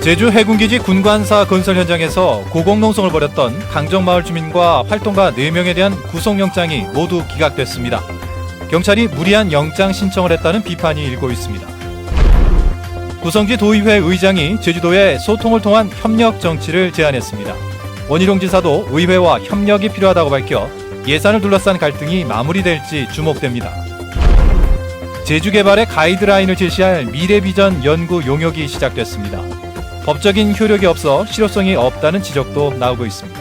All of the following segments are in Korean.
제주 해군기지 군관사 건설 현장에서 고공농성을 벌였던 강정마을 주민과 활동가 4명에 대한 구속영장이 모두 기각됐습니다. 경찰이 무리한 영장 신청을 했다는 비판이 일고 있습니다. 구성지 도의회 의장이 제주도에 소통을 통한 협력 정치를 제안했습니다. 원희룡 지사도 의회와 협력이 필요하다고 밝혀 예산을 둘러싼 갈등이 마무리될지 주목됩니다. 제주 개발의 가이드라인을 제시할 미래비전 연구 용역이 시작됐습니다. 법적인 효력이 없어 실효성이 없다는 지적도 나오고 있습니다.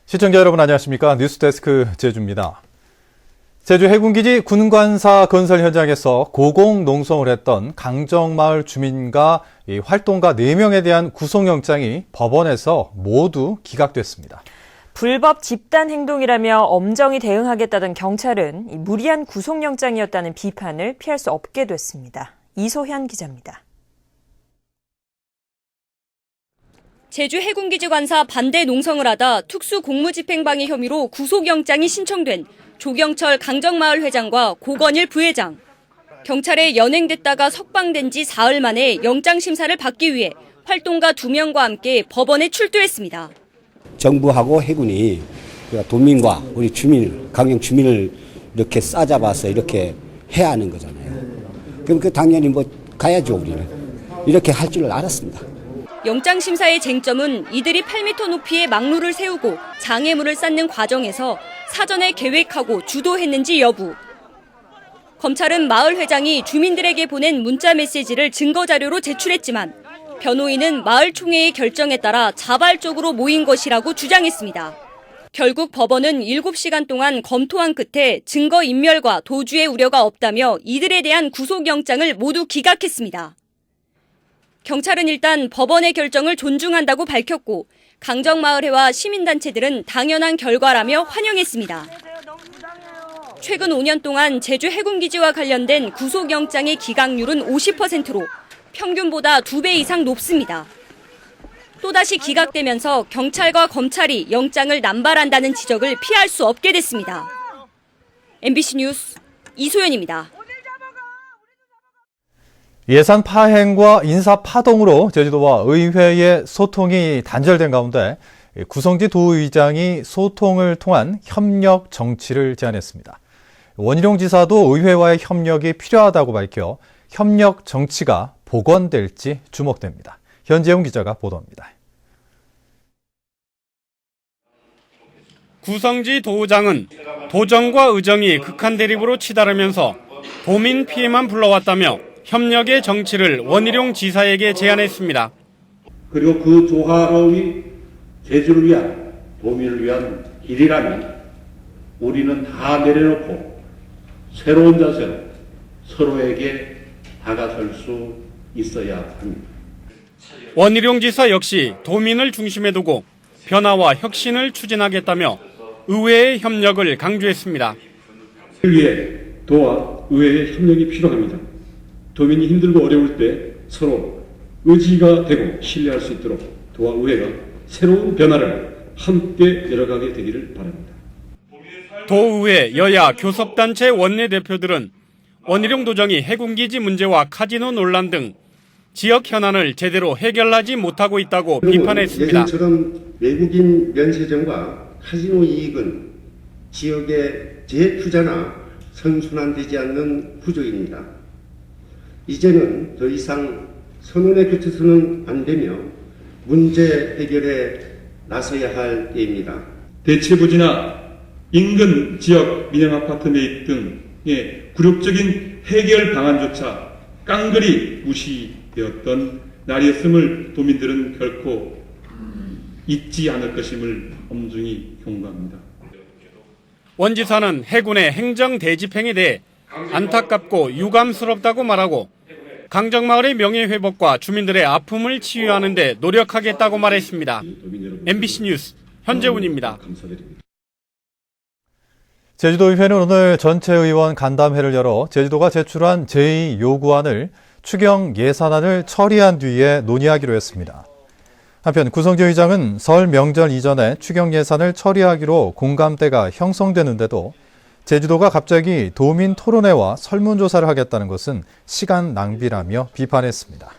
시청자 여러분 안녕하십니까? 뉴스데스크 제주입니다. 제주 해군기지 군관사 건설 현장에서 고공농성을 했던 강정마을 주민과 활동가 4명에 대한 구속영장이 법원에서 모두 기각됐습니다. 불법 집단 행동이라며 엄정히 대응하겠다던 경찰은 무리한 구속영장이었다는 비판을 피할 수 없게 됐습니다. 이소현 기자입니다. 제주 해군기지 관사 반대 농성을 하다 특수공무집행방해 혐의로 구속영장이 신청된 조경철 강정마을 회장과 고건일 부회장. 경찰에 연행됐다가 석방된 지 사흘 만에 영장심사를 받기 위해 활동가 2명과 함께 법원에 출두했습니다. 정부하고 해군이 도민과 우리 주민, 강경 주민을 이렇게 싸잡아서 이렇게 해야 하는 거잖아요. 그럼 당연히 가야죠, 우리는. 이렇게 할 줄 알았습니다. 영장심사의 쟁점은 이들이 8m 높이의 막루를 세우고 장애물을 쌓는 과정에서 사전에 계획하고 주도했는지 여부. 검찰은 마을 회장이 주민들에게 보낸 문자 메시지를 증거자료로 제출했지만 변호인은 마을 총회의 결정에 따라 자발적으로 모인 것이라고 주장했습니다. 결국 법원은 7시간 동안 검토한 끝에 증거인멸과 도주의 우려가 없다며 이들에 대한 구속영장을 모두 기각했습니다. 경찰은 일단 법원의 결정을 존중한다고 밝혔고 강정마을회와 시민단체들은 당연한 결과라며 환영했습니다. 최근 5년 동안 제주 해군기지와 관련된 구속영장의 기각률은 50%로 평균보다 2배 이상 높습니다. 또다시 기각되면서 경찰과 검찰이 영장을 남발한다는 지적을 피할 수 없게 됐습니다. MBC 뉴스 이소연입니다. 예산 파행과 인사 파동으로 제주도와 의회의 소통이 단절된 가운데 구성지 도의장이 소통을 통한 협력 정치를 제안했습니다. 원희룡 지사도 의회와의 협력이 필요하다고 밝혀 협력 정치가 복원될지 주목됩니다. 현재용 기자가 보도합니다. 구성지 도의장은 도정과 의정이 극한 대립으로 치달으면서 도민 피해만 불러왔다며 협력의 정치를 원희룡 지사에게 제안했습니다. 그리고 그 조화로움이 제주를 위한, 도민을 위한 길이라면 우리는 다 내려놓고 새로운 자세로 서로에게 다가설 수 있어야 합니다. 원희룡 지사 역시 도민을 중심에 두고 변화와 혁신을 추진하겠다며 의회의 협력을 강조했습니다. 이를 위해 도와 의회의 협력이 필요합니다. 도민이 힘들고 어려울 때 서로 의지가 되고 신뢰할 수 있도록 도와 의회가 새로운 변화를 함께 열어가게 되기를 바랍니다. 도의회 여야 교섭단체 원내대표들은 원희룡 도정이 해군기지 문제와 카지노 논란 등 지역 현안을 제대로 해결하지 못하고 있다고 비판했습니다. 예전처럼 외국인 면세점과 카지노 이익은 지역의 재투자나 선순환되지 않는 구조입니다. 이제는 더 이상 선언에 그쳐서는 안 되며 문제 해결에 나서야 할 때입니다. 대체부지나 인근 지역 민영아파트 매입 등의 굴욕적인 해결 방안조차 깡그리 무시되었던 날이었음을 도민들은 결코 잊지 않을 것임을 엄중히 경고합니다. 원 지사는 해군의 행정 대집행에 대해 안타깝고 유감스럽다고 말하고 강정마을의 명예회복과 주민들의 아픔을 치유하는 데 노력하겠다고 말했습니다. MBC 뉴스 현재훈입니다. 제주도의회는 오늘 전체 의원 간담회를 열어 제주도가 제출한 제2 요구안을 추경 예산안을 처리한 뒤에 논의하기로 했습니다. 한편 구성재 의장은 설 명절 이전에 추경 예산을 처리하기로 공감대가 형성되는데도 제주도가 갑자기 도민 토론회와 설문조사를 하겠다는 것은 시간 낭비라며 비판했습니다.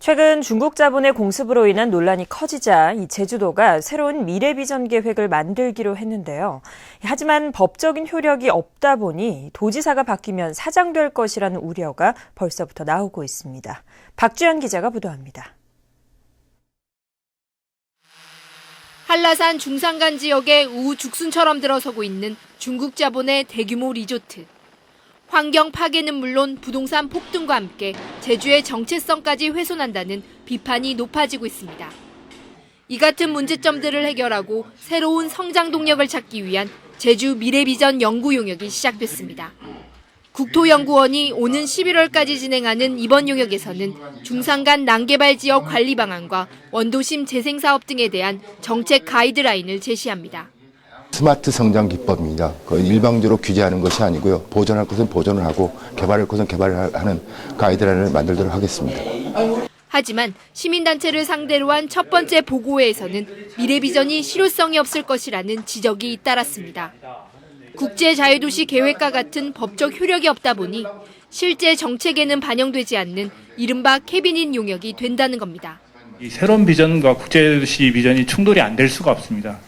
최근 중국 자본의 공습으로 인한 논란이 커지자 이 제주도가 새로운 미래 비전 계획을 만들기로 했는데요. 하지만 법적인 효력이 없다 보니 도지사가 바뀌면 사장될 것이라는 우려가 벌써부터 나오고 있습니다. 박주연 기자가 보도합니다. 한라산 중산간 지역에 우후죽순처럼 들어서고 있는 중국 자본의 대규모 리조트. 환경 파괴는 물론 부동산 폭등과 함께 제주의 정체성까지 훼손한다는 비판이 높아지고 있습니다. 이 같은 문제점들을 해결하고 새로운 성장 동력을 찾기 위한 제주 미래비전 연구 용역이 시작됐습니다. 국토연구원이 오는 11월까지 진행하는 이번 용역에서는 중산간 난개발 지역 관리 방안과 원도심 재생사업 등에 대한 정책 가이드라인을 제시합니다. 스마트 성장 기법입니다. 그건 일방적으로 규제하는 것이 아니고요. 보존할 것은 보존을 하고 개발할 것은 개발을 하는 가이드라인을 만들도록 하겠습니다. 하지만 시민단체를 상대로 한 첫 번째 보고회에서는 미래비전이 실효성이 없을 것이라는 지적이 잇따랐습니다. 국제자유도시 계획과 같은 법적 효력이 없다 보니 실제 정책에는 반영되지 않는 이른바 캐비닛 용역이 된다는 겁니다. 이 새로운 비전과 국제도시 비전이 충돌이 안 될 수가 없습니다.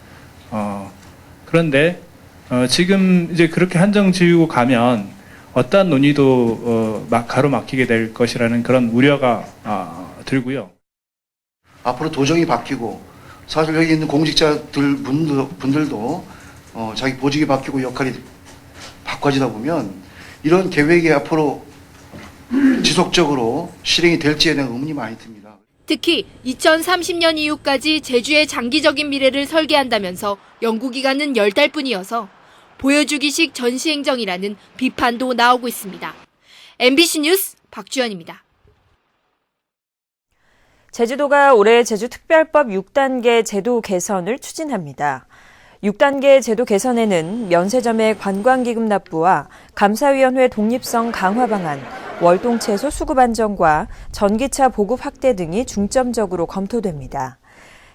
그런데 지금 이제 그렇게 한정 지우고 가면 어떠한 논의도 가로막히게 될 것이라는 그런 우려가 들고요. 앞으로 도정이 바뀌고 사실 여기 있는 공직자들 분들도 자기 보직이 바뀌고 역할이 바꿔지다 보면 이런 계획이 앞으로 지속적으로 실행이 될지에 대한 의문이 많이 듭니다. 특히 2030년 이후까지 제주의 장기적인 미래를 설계한다면서 연구기간은 10달뿐이어서 보여주기식 전시행정이라는 비판도 나오고 있습니다. MBC 뉴스 박주연입니다. 제주도가 올해 제주특별법 6단계 제도 개선을 추진합니다. 6단계 제도 개선에는 면세점의 관광기금 납부와 감사위원회 독립성 강화 방안, 월동채소 수급 안정과 전기차 보급 확대 등이 중점적으로 검토됩니다.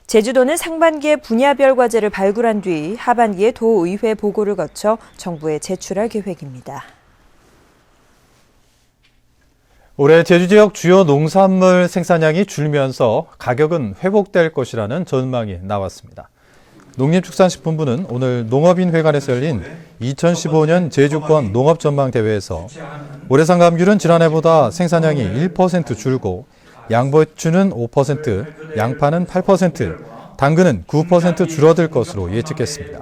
제주도는 상반기에 분야별 과제를 발굴한 뒤 하반기에 도의회 보고를 거쳐 정부에 제출할 계획입니다. 올해 제주 지역 주요 농산물 생산량이 줄면서 가격은 회복될 것이라는 전망이 나왔습니다. 농림축산식품부는 오늘 농업인회관에서 열린 2015년 제주권 농업전망대회에서 올해 상감귤은 지난해보다 생산량이 1% 줄고 양배추는 5%, 양파는 8%, 당근은 9% 줄어들 것으로 예측했습니다.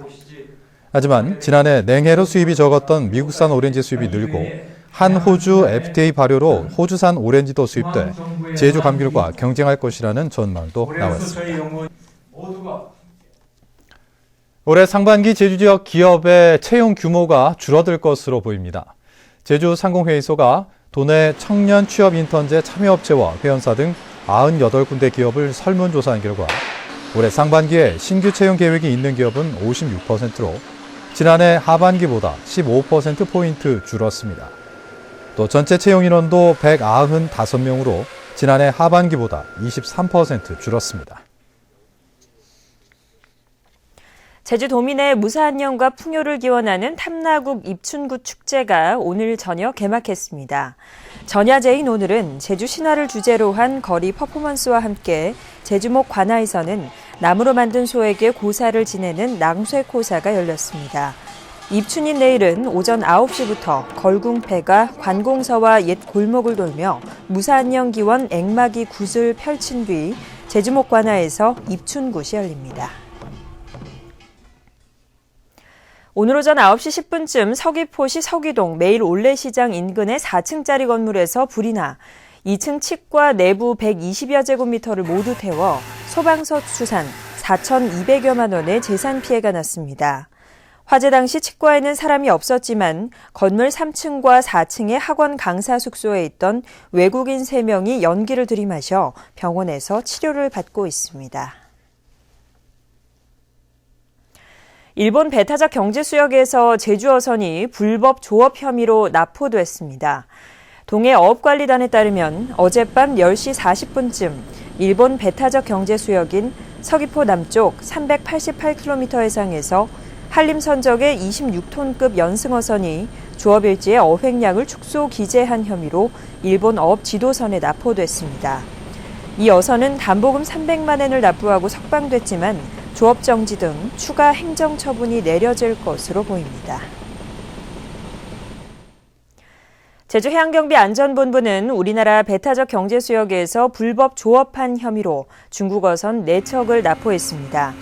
하지만 지난해 냉해로 수입이 적었던 미국산 오렌지 수입이 늘고 한 호주 FTA 발효로 호주산 오렌지도 수입돼 제주 감귤과 경쟁할 것이라는 전망도 나왔습니다. 올해 상반기 제주 지역 기업의 채용 규모가 줄어들 것으로 보입니다. 제주 상공회의소가 도내 청년 취업 인턴제 참여업체와 회원사 등 98군데 기업을 설문조사한 결과 올해 상반기에 신규 채용 계획이 있는 기업은 56%로 지난해 하반기보다 15%포인트 줄었습니다. 또 전체 채용 인원도 195명으로 지난해 하반기보다 23% 줄었습니다. 제주도민의 무사안녕과 풍요를 기원하는 탐라국 입춘구 축제가 오늘 저녁 개막했습니다. 전야제인 오늘은 제주 신화를 주제로 한 거리 퍼포먼스와 함께 제주목 관아에서는 나무로 만든 소에게 고사를 지내는 낭쇠고사가 열렸습니다. 입춘인 내일은 오전 9시부터 걸궁패가 관공서와 옛 골목을 돌며 무사안녕 기원 액마기 굿을 펼친 뒤 제주목 관아에서 입춘굿이 열립니다. 오늘 오전 9시 10분쯤 서귀포시 서귀동 매일 올레시장 인근의 4층짜리 건물에서 불이 나 2층 치과 내부 120여 제곱미터를 모두 태워 소방서 추산 4,200여만 원의 재산 피해가 났습니다. 화재 당시 치과에는 사람이 없었지만 건물 3층과 4층의 학원 강사 숙소에 있던 외국인 3명이 연기를 들이마셔 병원에서 치료를 받고 있습니다. 일본 배타적 경제수역에서 제주어선이 불법 조업 혐의로 납포됐습니다. 동해어업관리단에 따르면 어젯밤 10시 40분쯤 일본 배타적 경제수역인 서귀포 남쪽 388km 해상에서 한림선적의 26톤급 연승어선이 조업일지의 어획량을 축소 기재한 혐의로 일본 어업지도선에 납포됐습니다. 이 어선은 담보금 300만 엔을 납부하고 석방됐지만 조업정지 등 추가 행정처분이 내려질 것으로 보입니다. 제주해양경비안전본부는 우리나라 배타적 경제수역에서 불법 조업한 혐의로 중국 어선 4척을 납포했습니다.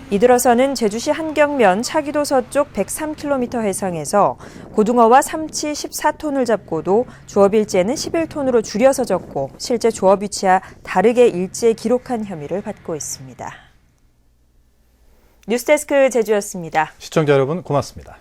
이들어서는 제주시 한경면 차기도 서쪽 103km 해상에서 고등어와 삼치 14톤을 잡고도 조업일지는 11톤으로 줄여서 적고 실제 조업 위치와 다르게 일지에 기록한 혐의를 받고 있습니다. 뉴스데스크 제주였습니다. 시청자 여러분 고맙습니다.